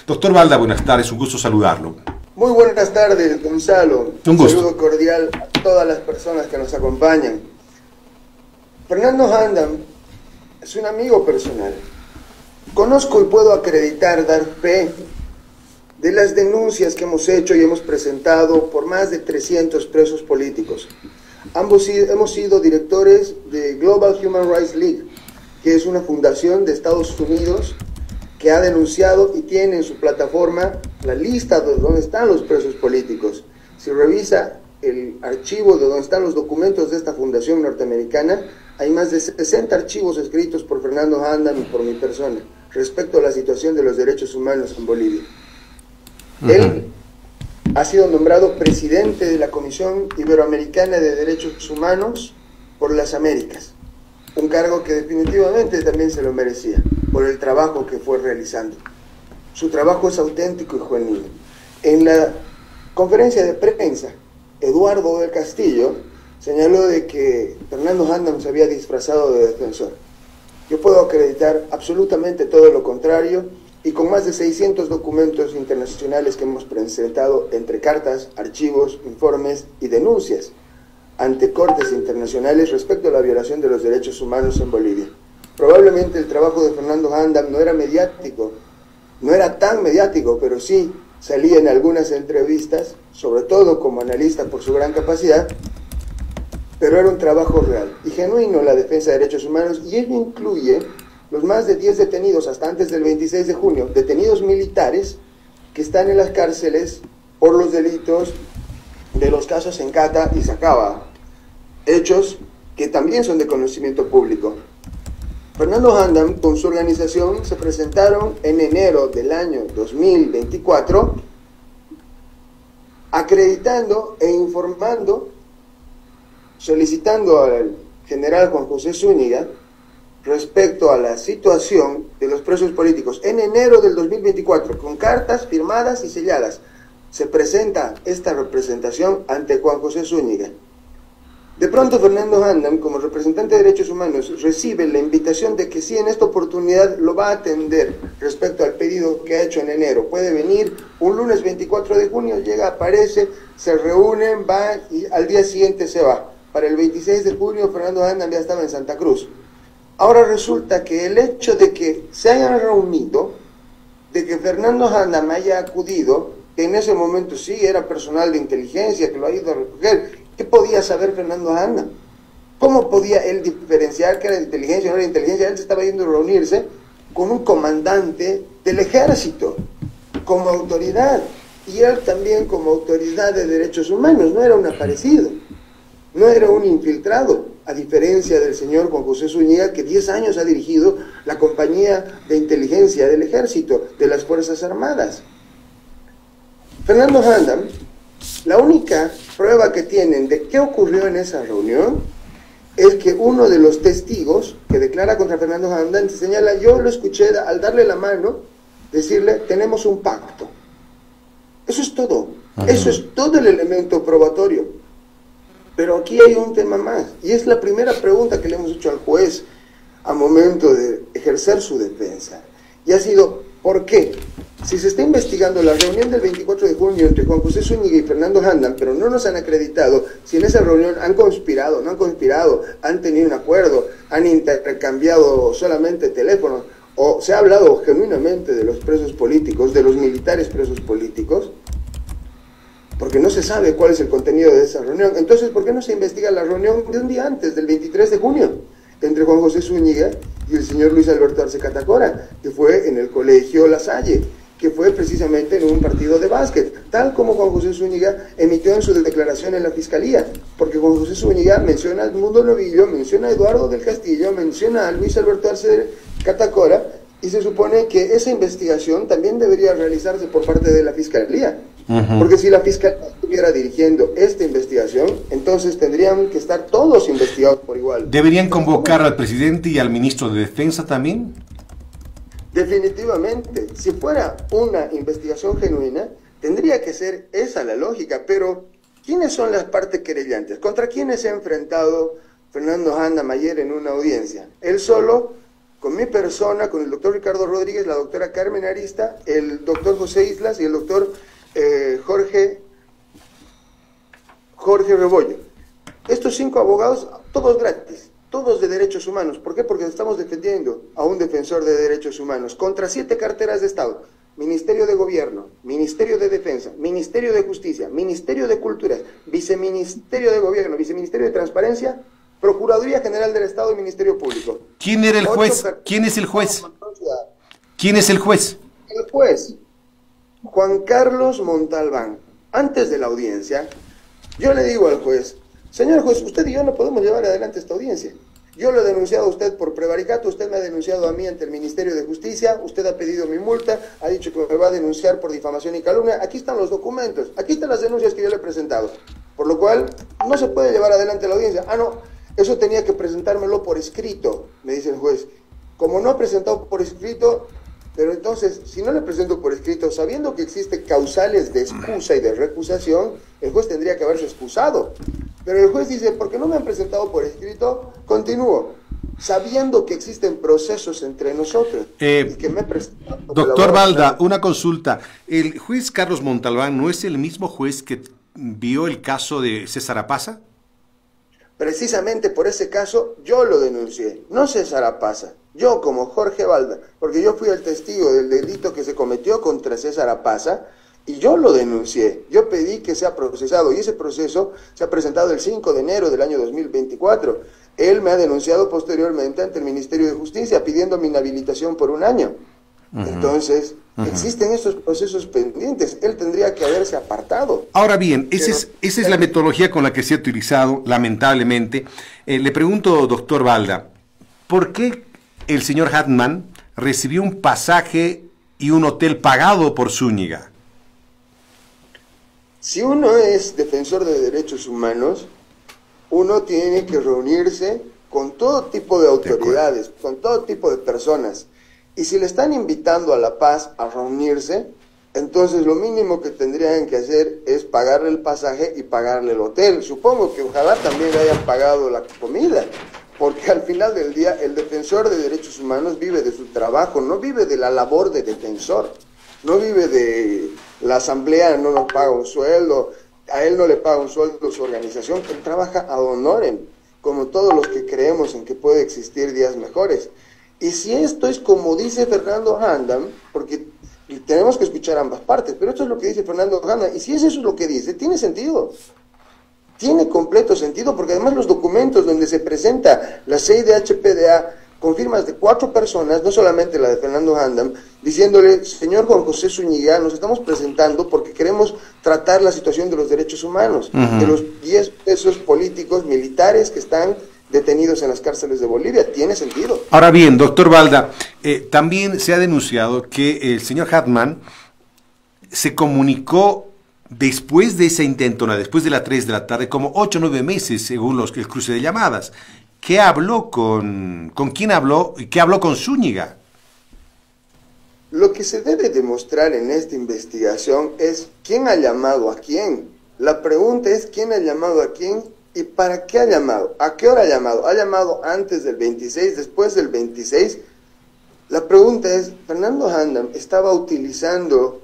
Doctor Balda, buenas tardes, un gusto saludarlo. Muy buenas tardes, Gonzalo. Un gusto. Saludo cordial a todas las personas que nos acompañan. Fernando Handam es un amigo personal. Conozco y puedo acreditar, dar fe de las denuncias que hemos hecho y hemos presentado por más de 300 presos políticos. Ambos hemos sido directores de Global Human Rights League, que es una fundación de Estados Unidos que ha denunciado y tiene en su plataforma la lista de donde están los presos políticos. Si revisa el archivo de donde están los documentos de esta fundación norteamericana, hay más de 60 archivos escritos por Fernando Handam y por mi persona respecto a la situación de los derechos humanos en Bolivia. Él ha sido nombrado presidente de la Comisión Iberoamericana de Derechos Humanos por las Américas, un cargo que definitivamente también se lo merecía por el trabajo que fue realizando. Su trabajo es auténtico y genuino. En la conferencia de prensa, Eduardo del Castillo señaló de que Fernando Handam se había disfrazado de defensor. Yo puedo acreditar absolutamente todo lo contrario, y con más de 600 documentos internacionales que hemos presentado entre cartas, archivos, informes y denuncias ante cortes internacionales respecto a la violación de los derechos humanos en Bolivia. Probablemente el trabajo de Fernando Handam no era mediático, no era tan mediático, pero sí salía en algunas entrevistas, sobre todo como analista por su gran capacidad, pero era un trabajo real y genuino en la defensa de derechos humanos, y ello incluye los más de 10 detenidos hasta antes del 26 de junio, detenidos militares que están en las cárceles por los delitos de los casos en Cata y Sacaba, hechos que también son de conocimiento público. Fernando Handam con su organización se presentaron en enero del año 2024 acreditando e informando, solicitando al general Juan José Zúñiga respecto a la situación de los presos políticos. En enero del 2024, con cartas firmadas y selladas, se presenta esta representación ante Juan José Zúñiga. De pronto Fernando Handam, como representante de derechos humanos, recibe la invitación de que sí, en esta oportunidad lo va a atender respecto al pedido que ha hecho en enero. Puede venir un lunes 24 de junio, llega, aparece, se reúnen, va y al día siguiente se va. Para el 26 de junio Fernando Handam ya estaba en Santa Cruz. Ahora resulta que el hecho de que se hayan reunido, de que Fernando Handam haya acudido, que en ese momento sí era personal de inteligencia, que lo ha ido a recoger, ¿qué podía saber Fernando Handam? ¿Cómo podía él diferenciar que era de inteligencia o no era de inteligencia? Él se estaba yendo a reunirse con un comandante del ejército, como autoridad, y él también como autoridad de derechos humanos, no era un aparecido, no era un infiltrado, a diferencia del señor Juan José Zúñiga, que 10 años ha dirigido la compañía de inteligencia del ejército, de las Fuerzas Armadas. Fernando Handam, la única prueba que tienen de qué ocurrió en esa reunión es que uno de los testigos que declara contra Fernando Handam se señala: yo lo escuché al darle la mano decirle, tenemos un pacto. Eso es todo. Eso es todo el elemento probatorio. Pero aquí hay un tema más, y es la primera pregunta que le hemos hecho al juez a momento de ejercer su defensa. Y ha sido, ¿por qué? Si se está investigando la reunión del 24 de junio entre Juan José Zúñiga y Fernando Handam, pero no nos han acreditado si en esa reunión han conspirado, no han conspirado, han tenido un acuerdo, han intercambiado solamente teléfonos, o se ha hablado genuinamente de los presos políticos, de los militares presos políticos, porque no se sabe cuál es el contenido de esa reunión. Entonces, ¿por qué no se investiga la reunión de un día antes, del 23 de junio, entre Juan José Zúñiga y el señor Luis Alberto Arce Catacora, que fue en el colegio La Salle, que fue precisamente en un partido de básquet, tal como Juan José Zúñiga emitió en su declaración en la Fiscalía, porque Juan José Zúñiga menciona a Edmundo Novillo, menciona a Eduardo del Castillo, menciona a Luis Alberto Arce Catacora, y se supone que esa investigación también debería realizarse por parte de la Fiscalía. Porque si la Fiscalía estuviera dirigiendo esta investigación, entonces tendrían que estar todos investigados por igual. ¿Deberían convocar al presidente y al ministro de Defensa también? Definitivamente, si fuera una investigación genuina, tendría que ser esa la lógica, pero ¿quiénes son las partes querellantes? ¿Contra quiénes se ha enfrentado Fernando Handam ayer en una audiencia? Él solo con mi persona, con el doctor Ricardo Rodríguez, la doctora Carmen Arista, el doctor José Islas y el doctor Jorge Rebollo. Estos 5 abogados, todos gratis, todos de derechos humanos. ¿Por qué? Porque estamos defendiendo a un defensor de derechos humanos contra 7 carteras de Estado: Ministerio de Gobierno, Ministerio de Defensa, Ministerio de Justicia, Ministerio de Cultura, Viceministerio de Gobierno, Viceministerio de Transparencia, Procuraduría General del Estado y Ministerio Público. ¿Quién era el juez? ¿Quién es el juez? ¿Quién es el juez? El juez, Juan Carlos Montalbán. Antes de la audiencia, yo le digo al juez: señor juez, usted y yo no podemos llevar adelante esta audiencia. Yo lo he denunciado a usted por prevaricato, usted me ha denunciado a mí ante el Ministerio de Justicia, usted ha pedido mi multa, ha dicho que me va a denunciar por difamación y calumnia. Aquí están los documentos, aquí están las denuncias que yo le he presentado. Por lo cual, no se puede llevar adelante la audiencia. Ah, no, eso tenía que presentármelo por escrito, me dice el juez. Como no ha presentado por escrito, pero entonces, si no le presento por escrito, sabiendo que existen causales de excusa y de recusación, el juez tendría que haberse excusado. Pero el juez dice: porque no me han presentado por escrito, continúo, sabiendo que existen procesos entre nosotros. Y que me doctor Balda, una consulta. ¿El juez Carlos Montalbán no es el mismo juez que vio el caso de César Apaza? Precisamente por ese caso yo lo denuncié, no César Apaza, yo como Jorge Balda, porque yo fui el testigo del delito que se cometió contra César Apaza y yo lo denuncié, yo pedí que sea procesado y ese proceso se ha presentado el 5 de enero del año 2024. Él me ha denunciado posteriormente ante el Ministerio de Justicia pidiendo mi inhabilitación por 1 año. Entonces, existen esos procesos pendientes, él tendría que haberse apartado. Ahora bien, esa es la metodología con la que se ha utilizado, lamentablemente. Le pregunto, doctor Balda, ¿por qué el señor Hartman recibió un pasaje y un hotel pagado por Zúñiga? Si uno es defensor de derechos humanos, uno tiene que reunirse con todo tipo de autoridades, con todo tipo de personas. Y si le están invitando a La Paz a reunirse, entonces lo mínimo que tendrían que hacer es pagarle el pasaje y pagarle el hotel. Supongo que ojalá también le hayan pagado la comida, porque al final del día el defensor de derechos humanos vive de su trabajo, no vive de la labor de defensor, no vive de la asamblea, no nos paga un sueldo, a él no le paga un sueldo su organización, él trabaja ad honorem, como todos los que creemos en que puede existir días mejores. Y si esto es como dice Fernando Handam, porque tenemos que escuchar ambas partes, pero esto es lo que dice Fernando Handam, y si eso es lo que dice, tiene sentido. Tiene completo sentido, porque además los documentos donde se presenta la CIDH-PDA con firmas de 4 personas, no solamente la de Fernando Handam, diciéndole: señor Juan José Zúñiga, nos estamos presentando porque queremos tratar la situación de los derechos humanos, de los 10 presos políticos, militares que están detenidos en las cárceles de Bolivia. Tiene sentido. Ahora bien, doctor Balda, también se ha denunciado que el señor Hartman se comunicó después de esa intentona, después de las 3 de la tarde, como 8 o 9 meses, según el cruce de llamadas. ¿Qué habló con quién habló y qué habló con Zúñiga? Lo que se debe demostrar en esta investigación es quién ha llamado a quién. La pregunta es quién ha llamado a quién y para qué ha llamado, a qué hora ha llamado. ¿Ha llamado antes del 26, después del 26? La pregunta es, ¿Fernando Handam estaba utilizando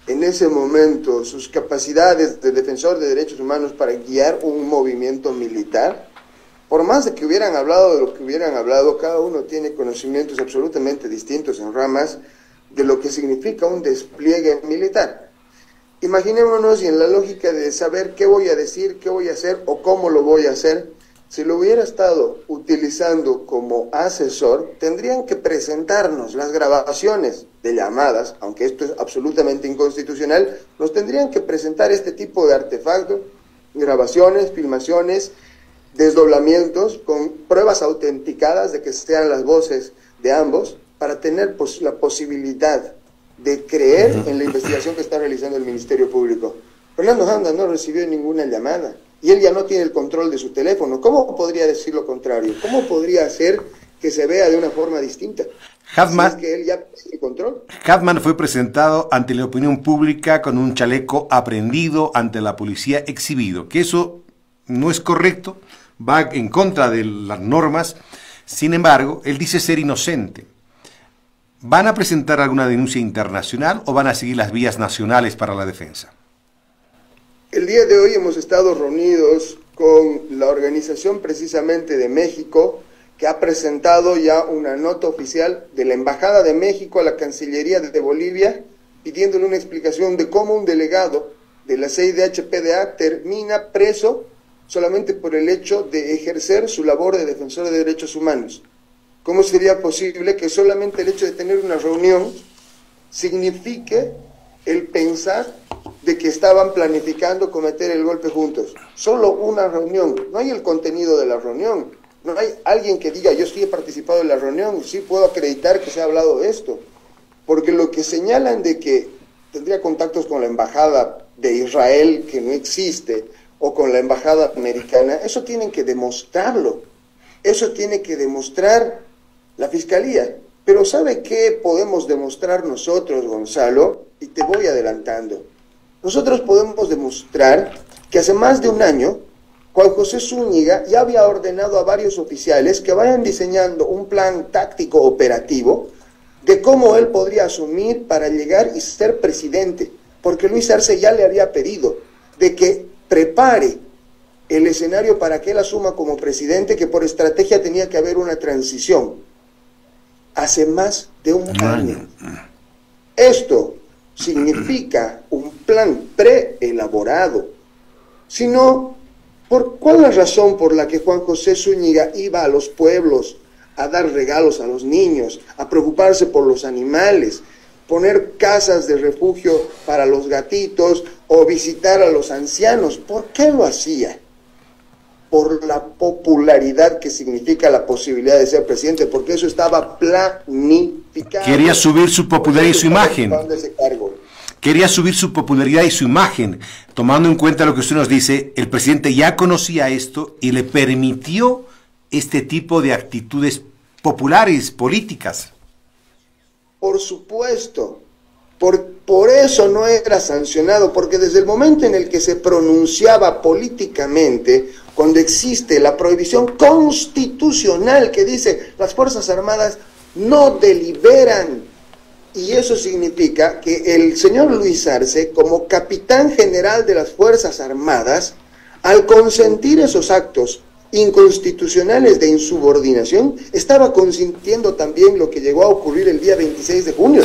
en ese momento sus capacidades de defensor de derechos humanos para guiar un movimiento militar? Por más de que hubieran hablado de lo que hubieran hablado, cada uno tiene conocimientos absolutamente distintos en ramas de lo que significa un despliegue militar. Imaginémonos, y en la lógica de saber qué voy a decir, qué voy a hacer o cómo lo voy a hacer, si lo hubiera estado utilizando como asesor, tendrían que presentarnos las grabaciones de llamadas, aunque esto es absolutamente inconstitucional, nos tendrían que presentar este tipo de artefactos, grabaciones, filmaciones, desdoblamientos, con pruebas autenticadas de que sean las voces de ambos, para tener la posibilidad de creer en la investigación que está realizando el Ministerio Público. Fernando Handam no recibió ninguna llamada y él ya no tiene el control de su teléfono. ¿Cómo podría decir lo contrario? ¿Cómo podría hacer que se vea de una forma distinta? Hartman, si es que él ya tiene el control. Hartman fue presentado ante la opinión pública con un chaleco aprehendido ante la policía exhibido, que eso no es correcto, va en contra de las normas. Sin embargo, él dice ser inocente. ¿Van a presentar alguna denuncia internacional o van a seguir las vías nacionales para la defensa? El día de hoy hemos estado reunidos con la organización precisamente de México, que ha presentado ya una nota oficial de la Embajada de México a la Cancillería de Bolivia, pidiéndole una explicación de cómo un delegado de la CIDH-PDA termina preso solamente por el hecho de ejercer su labor de defensor de derechos humanos. ¿Cómo sería posible que solamente el hecho de tener una reunión signifique el pensar de que estaban planificando cometer el golpe juntos? Solo una reunión, no hay el contenido de la reunión, no hay alguien que diga yo sí he participado en la reunión, sí puedo acreditar que se ha hablado de esto, porque lo que señalan de que tendría contactos con la embajada de Israel que no existe, o con la embajada americana, eso tienen que demostrarlo, eso tiene que demostrar la fiscalía. Pero ¿sabe qué podemos demostrar nosotros, Gonzalo? Y te voy adelantando. Nosotros podemos demostrar que hace más de un año, Juan José Zúñiga ya había ordenado a varios oficiales que vayan diseñando un plan táctico operativo de cómo él podría asumir para llegar y ser presidente, porque Luis Arce ya le había pedido de que prepare el escenario para que él asuma como presidente, que por estrategia tenía que haber una transición. Hace más de un año. Esto significa un plan preelaborado. Si no, ¿cuál es la razón por la que Juan José Zúñiga iba a los pueblos a dar regalos a los niños, a preocuparse por los animales, poner casas de refugio para los gatitos o visitar a los ancianos? ¿Por qué lo hacía? Por la popularidad que significa la posibilidad de ser presidente, porque eso estaba planificado. Quería subir su popularidad y su imagen. Quería subir su popularidad y su imagen. Tomando en cuenta lo que usted nos dice, el presidente ya conocía esto y le permitió este tipo de actitudes populares, políticas. Por supuesto, por eso no era sancionado, porque desde el momento en el que se pronunciaba políticamente, cuando existe la prohibición constitucional que dice las Fuerzas Armadas no deliberan, y eso significa que el señor Luis Arce, como capitán general de las Fuerzas Armadas, al consentir esos actos inconstitucionales de insubordinación, estaba consintiendo también lo que llegó a ocurrir el día 26 de junio,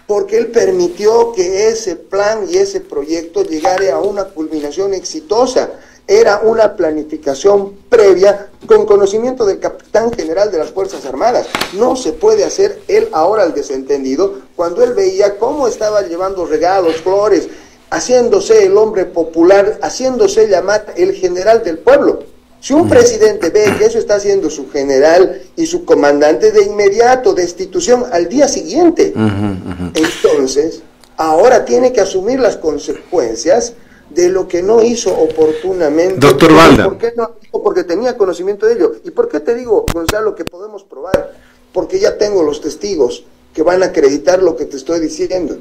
porque él permitió que ese plan y ese proyecto llegara a una culminación exitosa. Era una planificación previa con conocimiento del capitán general de las Fuerzas Armadas. No se puede hacer él ahora el desentendido cuando él veía cómo estaba llevando regalos, flores, haciéndose el hombre popular, haciéndose llamar el general del pueblo. Si un presidente ve que eso está haciendo su general y su comandante, de inmediato, destitución al día siguiente. Entonces, ahora tiene que asumir las consecuencias de lo que no hizo oportunamente. Doctor Balda. ¿Por qué no? Porque tenía conocimiento de ello. ¿Y por qué te digo, Gonzalo, que podemos probar? Porque ya tengo los testigos que van a acreditar lo que te estoy diciendo.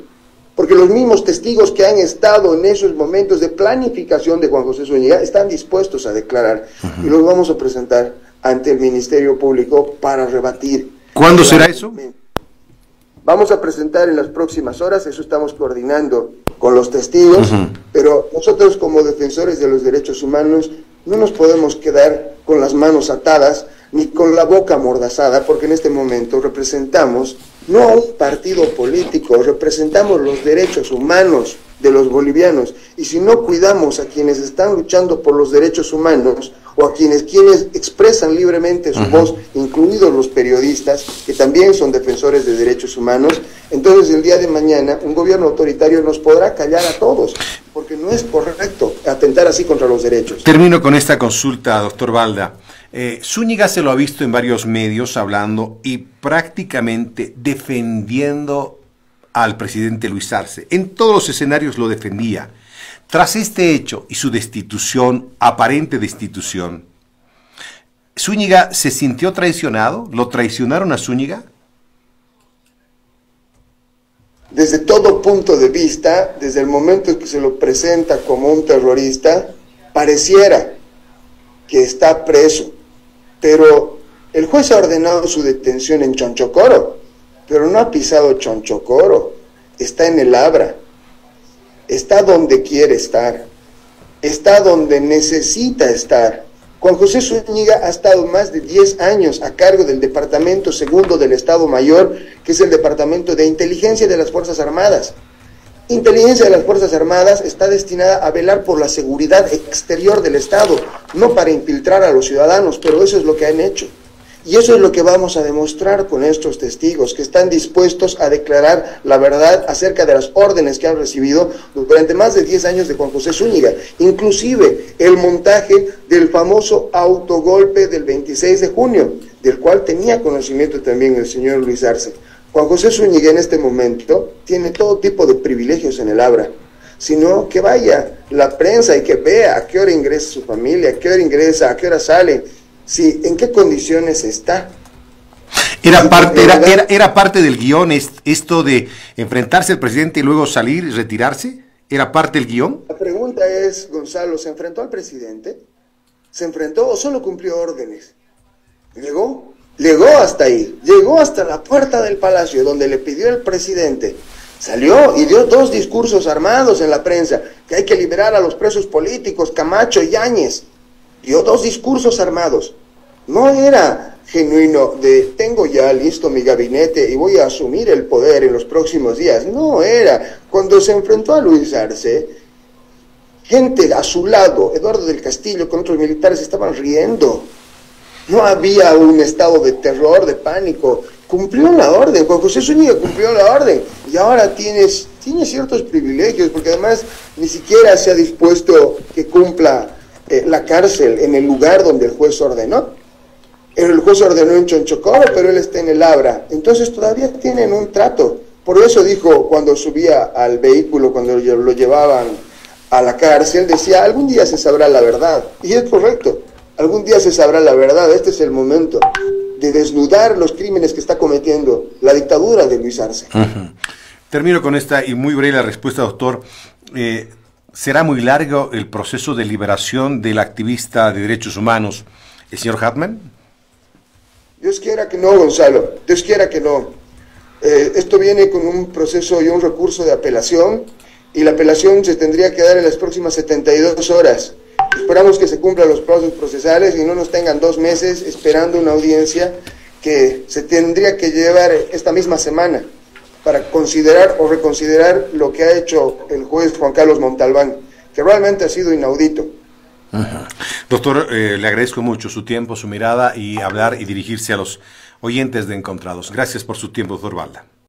Porque los mismos testigos que han estado en esos momentos de planificación de Juan José Zúñiga están dispuestos a declarar. Y los vamos a presentar ante el Ministerio Público para rebatir. ¿Cuándo será eso? Vamos a presentar en las próximas horas, eso estamos coordinando con los testigos, pero nosotros como defensores de los derechos humanos no nos podemos quedar con las manos atadas ni con la boca amordazada, porque en este momento representamos no a un partido político, representamos los derechos humanos de los bolivianos, y si no cuidamos a quienes están luchando por los derechos humanos, o a quienes expresan libremente su voz, incluidos los periodistas, que también son defensores de derechos humanos, entonces el día de mañana un gobierno autoritario nos podrá callar a todos, porque no es correcto atentar así contra los derechos. Termino con esta consulta, doctor Balda. Zúñiga se lo ha visto en varios medios hablando y prácticamente defendiendo al presidente Luis Arce. En todos los escenarios lo defendía. Tras este hecho y su destitución, aparente destitución, ¿Zúñiga se sintió traicionado? ¿Lo traicionaron a Zúñiga? Desde todo punto de vista, desde el momento en que se lo presenta como un terrorista, pareciera que está preso, pero El juez ha ordenado su detención en Chonchocoro, pero no ha pisado Chonchocoro, está en el Abra, está donde quiere estar, está donde necesita estar. Juan José Zúñiga ha estado más de 10 años a cargo del Departamento Segundo del Estado Mayor, que es el Departamento de Inteligencia de las Fuerzas Armadas. Inteligencia de las Fuerzas Armadas está destinada a velar por la seguridad exterior del Estado, no para infiltrar a los ciudadanos, pero eso es lo que han hecho. Y eso es lo que vamos a demostrar con estos testigos, que están dispuestos a declarar la verdad acerca de las órdenes que han recibido durante más de 10 años de Juan José Zúñiga, inclusive el montaje del famoso autogolpe del 26 de junio, del cual tenía conocimiento también el señor Luis Arce. Juan José Zúñiga en este momento tiene todo tipo de privilegios en el Abra, sino que vaya la prensa y que vea a qué hora ingresa su familia, a qué hora ingresa, a qué hora sale, sí, en qué condiciones está. Era parte del guión esto de enfrentarse al presidente y luego salir y retirarse. ¿Era parte del guión? La pregunta es, Gonzalo, ¿se enfrentó al presidente? ¿Se enfrentó o solo cumplió órdenes? Llegó hasta ahí, llegó hasta la puerta del palacio donde le pidió el presidente. Salió y dio 2 discursos armados en la prensa, que hay que liberar a los presos políticos, Camacho y Yáñez. Dio 2 discursos armados. No era genuino de tengo ya listo mi gabinete y voy a asumir el poder en los próximos días. No era. Cuando se enfrentó a Luis Arce, gente a su lado, Eduardo del Castillo con otros militares estaban riendo. No había un estado de terror, de pánico. Cumplió la orden, Juan José Zúñiga cumplió la orden. Y ahora tiene ciertos privilegios, porque además ni siquiera se ha dispuesto que cumpla la cárcel en el lugar donde el juez ordenó. El juez ordenó en Chonchocoro, pero él está en el Abra. Entonces todavía tienen un trato. Por eso dijo cuando subía al vehículo, cuando lo llevaban a la cárcel, decía, algún día se sabrá la verdad. Y es correcto, algún día se sabrá la verdad. Este es el momento de desnudar los crímenes que está cometiendo la dictadura de Luis Arce. Termino con esta y muy breve la respuesta, doctor. ¿Será muy largo el proceso de liberación del activista de derechos humanos, el señor Hartman? Dios quiera que no, Gonzalo, Dios quiera que no. Esto viene con un proceso y un recurso de apelación, y la apelación se tendría que dar en las próximas 72 horas. Esperamos que se cumplan los plazos procesales y no nos tengan 2 meses esperando una audiencia que se tendría que llevar esta misma semana para considerar o reconsiderar lo que ha hecho el juez Juan Carlos Montalbán, que realmente ha sido inaudito. Doctor, le agradezco mucho su tiempo, su mirada y hablar y dirigirse a los oyentes de Encontrados. Gracias por su tiempo, doctor Balda.